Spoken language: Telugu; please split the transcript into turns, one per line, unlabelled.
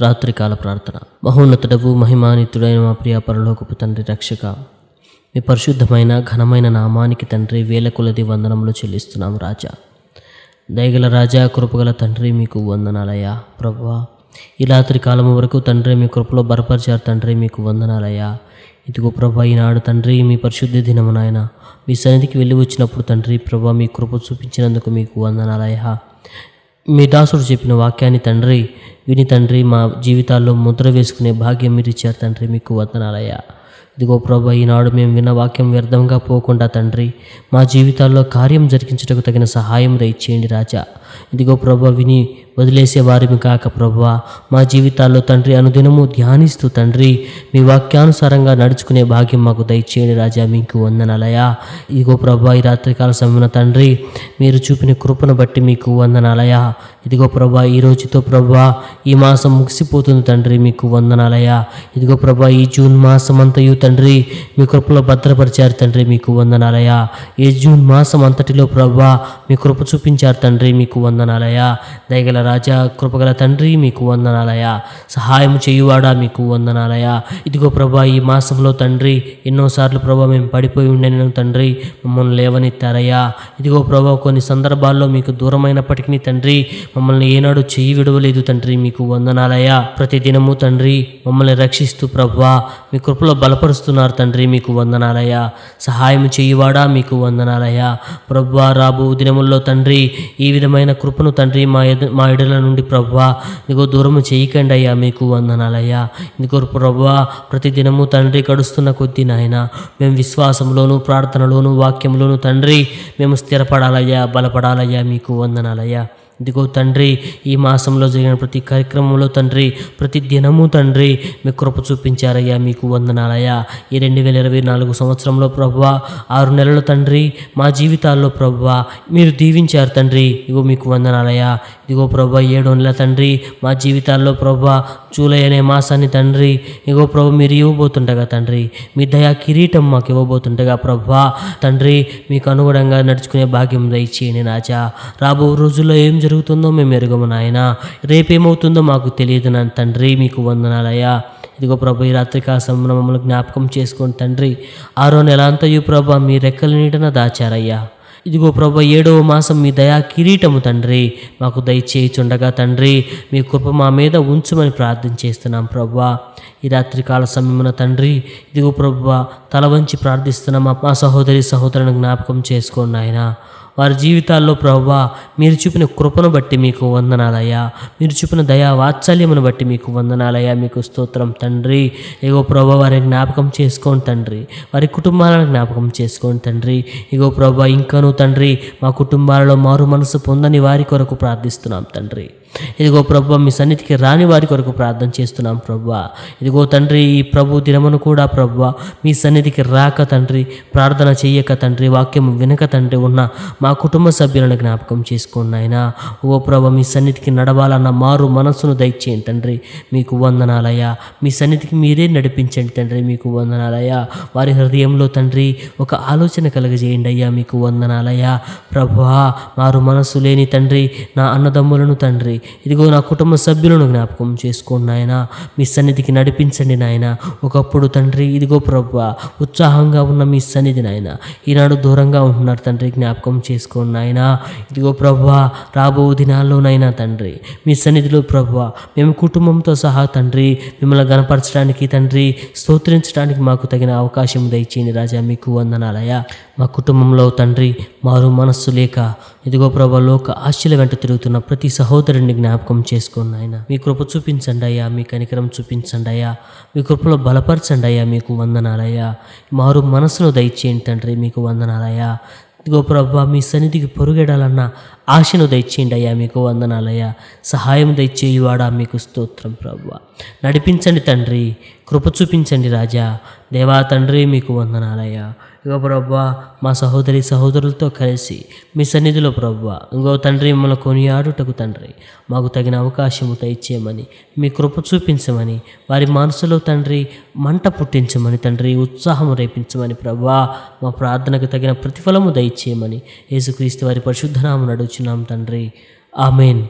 రాత్రికాల ప్రార్థన. మహోన్నతుడవు మహిమానితుడైన మా ప్రియ పరలోకపు తండ్రి, రక్షక, మీ పరిశుద్ధమైన ఘనమైన నామానికి తండ్రి వేల కొలది వందనములు చెల్లిస్తున్నాం రాజా. దయగల రాజా, కృపగల తండ్రి, మీకు వందనాలయ్యా. ప్రభువా, ఈ రాత్రి కాలము వరకు తండ్రి మీ కృపలో బలపరిచారు తండ్రి, మీకు వందనాలయ్యా. ఇదిగో ప్రభా, ఈనాడు తండ్రి మీ పరిశుద్ధ దినము నాయన మీ సన్నిధికి వెళ్ళి వచ్చినప్పుడు తండ్రి ప్రభా, మీ కృప చూపించినందుకు మీకు వందనాలయ్యా. మీ దాసుడు చెప్పిన వాక్యాన్ని తండ్రి విని తండ్రి మా జీవితాల్లో ముద్ర వేసుకునే భాగ్యం మీరు ఇచ్చారు తండ్రి, మీకు వందనాలయ్యా. ఇదిగో ప్రభా, ఈనాడు మేము విన్న వాక్యం వ్యర్థంగా పోకుండా తండ్రి మా జీవితాల్లో కార్యం జరిగించుటకు తగిన సహాయం దయచేయండి రాజా. ఇదిగో ప్రభా, విని వదిలేసే వారిని కాక ప్రభా, మా జీవితాల్లో తండ్రి అనుదినము ధ్యానిస్తూ తండ్రి మీ వాక్యానుసారంగా నడుచుకునే భాగ్యం మాకు దయచేయండి రాజా, మీకు వందనాలయ్యా. ఇదిగో ప్రభా, ఈ రాత్రికాల సమయమున తండ్రి మీరు చూపిన కృపను బట్టి మీకు వందనాలయ్యా. ఇదిగో ప్రభా, ఈ రోజుతో ప్రభా ఈ మాసం ముగిసిపోతుంది తండ్రి, మీకు వందనాలయ్యా. ఇదిగో ప్రభా, ఈ జూన్ మాసం అంతయు తండ్రి మీ కృపలో భద్రపరిచారు తండ్రి, మీకు వందనాలయ్యా. ఈ జూన్ మాసం అంతటిలో ప్రభా మీ కృప చూపించారు తండ్రి, మీకు వందనాలయ్యా. దయగల రాజా, కృపగల తండ్రి, మీకు వందనాలయ్యా. సహాయం చేయువాడా, మీకు వందనాలయ్యా. ఇదిగో ప్రభా, ఈ మాసంలో తండ్రి ఎన్నోసార్లు ప్రభా మేము పడిపోయి ఉండేను తండ్రి, మమ్మల్ని లేవనెత్తారయ్యా. ఇదిగో ప్రభా, కొన్ని సందర్భాల్లో మీకు దూరమైనప్పటికీ తండ్రి మమ్మల్ని ఏనాడు చేయి విడవలేదు తండ్రి, మీకు వందనాలయ్యా. ప్రతిదినము తండ్రి మమ్మల్ని రక్షిస్తూ ప్రభా మీ కృపలో బలపరుస్తున్నారు తండ్రి, మీకు వందనాలయ్యా. సహాయం చేయువాడా, మీకు వందనాలయ్యా. ప్రభా, రాబో దినముల్లో తండ్రి ఈ విధమైన కృపను తండ్రి మా ఎడల నుండి ప్రభా ఇదిగో దూరము చేయకండి అయ్యా, మీకు వందనాలయ్యా. ఇదిగో ప్రభా, ప్రతిదినము తండ్రి గడుస్తున్న కొద్దీ నాయన మేము విశ్వాసంలోను ప్రార్థనలోను వాక్యంలోను తండ్రి మేము స్థిరపడాలయ్యా, బలపడాలయ్యా, మీకు వందనాలయ్యా. ఇదిగో తండ్రి ఈ మాసంలో జరిగిన ప్రతి కార్యక్రమంలో తండ్రి ప్రతి దినము తండ్రి మీ కృప చూపించారయ్యా, మీకు వందనాలయ్యా. ఈ 2024 సంవత్సరంలో ప్రభువా 6 నెలలు తండ్రి మా జీవితాల్లో ప్రభువా మీరు దీవించారు తండ్రి, ఇగో మీకు వందనాలయ్యా. ఇదిగో ప్రభా 7వ నెల తండ్రి మా జీవితాల్లో ప్రభా జూలై అనే మాసాన్ని తండ్రి ఇగో ప్రభు మీరు ఇవ్వబోతుండగా తండ్రి మీ దయా కిరీటం మాకు ఇవ్వబోతుండగా ప్రభా తండ్రి మీకు అనుగుణంగా నడుచుకునే భాగ్యం దయచేయండి రాజా. రాబో రోజుల్లో ఏం జరుగుతుందో మేము ఎరుగము నాయన, రేపేమవుతుందో మాకు తెలియదు నా తండ్రి, మీకు వందనాలయ్యా. ఇదిగో ప్రభు, ఈ రాత్రికాల సమయంలో మమ్మల్ని జ్ఞాపకం చేసుకోండి తండ్రి. 6వ నెల అంతయు ప్రభా మీ రెక్కల నీడన దాచారయ్యా. ఇదిగో ప్రభా 7వ మాసం మీ దయా కిరీటము తండ్రి మాకు దయచేయుచుండగా తండ్రి మీ కృప మా మీద ఉంచుమని ప్రార్థన చేస్తున్నాం ప్రభా. ఈ రాత్రికాల సమయమున తండ్రి ఇదిగో ప్రభా తల వంచి ప్రార్థిస్తున్నాం. మా సహోదరులను జ్ఞాపకం చేసుకోండి ఆయన. వారి జీవితాల్లో ప్రభువా మీరు చూపిన కృపను బట్టి మీకు వందనాలయ్యా. మీరు చూపిన దయా వాత్సల్యమును బట్టి మీకు వందనాలయ్యా, మీకు స్తోత్రం తండ్రి. ఇగో ప్రభువా వారిని జ్ఞాపకం చేసుకోండి తండ్రి, వారి కుటుంబాలను జ్ఞాపకం చేసుకోండి తండ్రి. ఇగో ప్రభువా ఇంకనూ తండ్రి మా కుటుంబాలలో మారు మనసు పొందని వారి కొరకు ప్రార్థిస్తున్నాం తండ్రి. ఇదిగో ప్రభువా మీ సన్నిధికి రాని వారి కొరకు ప్రార్థన చేస్తున్నాం ప్రభువా. ఇదిగో తండ్రి ఈ ప్రభు దినమును కూడా ప్రభువా మీ సన్నిధికి రాక తండ్రి ప్రార్థన చెయ్యక తండ్రి వాక్యం వినక తండ్రి ఉన్న మా కుటుంబ సభ్యులను జ్ఞాపకం చేసుకోండి ఆయన. ఓ ప్రభు మీ సన్నిధికి నడవాలన్న మారు మనస్సును దయచేయండి తండ్రి, మీకు వందనాలయ్యా. మీ సన్నిధికి మీరే నడిపించండి తండ్రి, మీకు వందనాలయ్యా. వారి హృదయంలో తండ్రి ఒక ఆలోచన కలగజేయండి అయ్యా, మీకు వందనాలయ్యా. ప్రభువా మారు మనస్సు లేని తండ్రి నా అన్నదమ్ములను తండ్రి ఇదిగో నా కుటుంబ సభ్యులను జ్ఞాపకం చేసుకోండి నాయన, మీ సన్నిధికి నడిపించండి నాయన. ఒకప్పుడు తండ్రి ఇదిగో ప్రభువా ఉత్సాహంగా ఉన్న మీ సన్నిధి నాయన ఈనాడు దూరంగా ఉంటున్నారు తండ్రి, జ్ఞాపకం చేసుకోండి నాయన. ఇదిగో ప్రభువా రాబో దినాల్లోనైనా తండ్రి మీ సన్నిధిలో ప్రభువా మేము కుటుంబంతో సహా తండ్రి మిమ్మల్ని గణపరచడానికి తండ్రి స్తోత్రించడానికి మాకు తగిన అవకాశం దయచేయండి రాజా, మీకు వందనాలయ్యా. మా కుటుంబంలో తండ్రి మారు మనస్సు లేక ఇదిగో ప్రభా లోక ఆశల వెంట తిరుగుతున్న ప్రతి సహోదరుని జ్ఞాపకం చేసుకోండి ఆయన. మీ కృప చూపించండి అయ్యా, మీ కనికరం చూపించండి అయ్యా, మీ కృపలో బలపరచండి అయ్యా, మీకు వందనాలయ్యా. మారు మనసును దయచేయండి తండ్రి, మీకు వందనాలయ్యా. ఇదిగో ప్రభా మీ సన్నిధికి పొరుగెడాలన్న ఆశను దయచేయండి అయ్యా, మీకు వందనాలయ్యా. సహాయం దయచేయువాడా, మీకు స్తోత్రం ప్రభువా. నడిపించండి తండ్రి, కృప చూపించండి రాజా. దేవా తండ్రి మీకు వందనాలయ్యా. ఇగో ప్రభా మా సహోదరులతో కలిసి మీ సన్నిధిలో ప్రభా ఇంకో తండ్రి మిమ్మల్ని కొనియాడుటకు తండ్రి మాకు తగిన అవకాశము దయచేయమని, మీ కృప చూపించమని, వారి మనసులో తండ్రి మంట పుట్టించమని తండ్రి ఉత్సాహము రేపించమని ప్రభా మా ప్రార్థనకు తగిన ప్రతిఫలము దయచేయమని యేసుక్రీస్తు వారి పరిశుద్ధ నామమున అడుగుచున్నాం తండ్రి, ఆమేన్.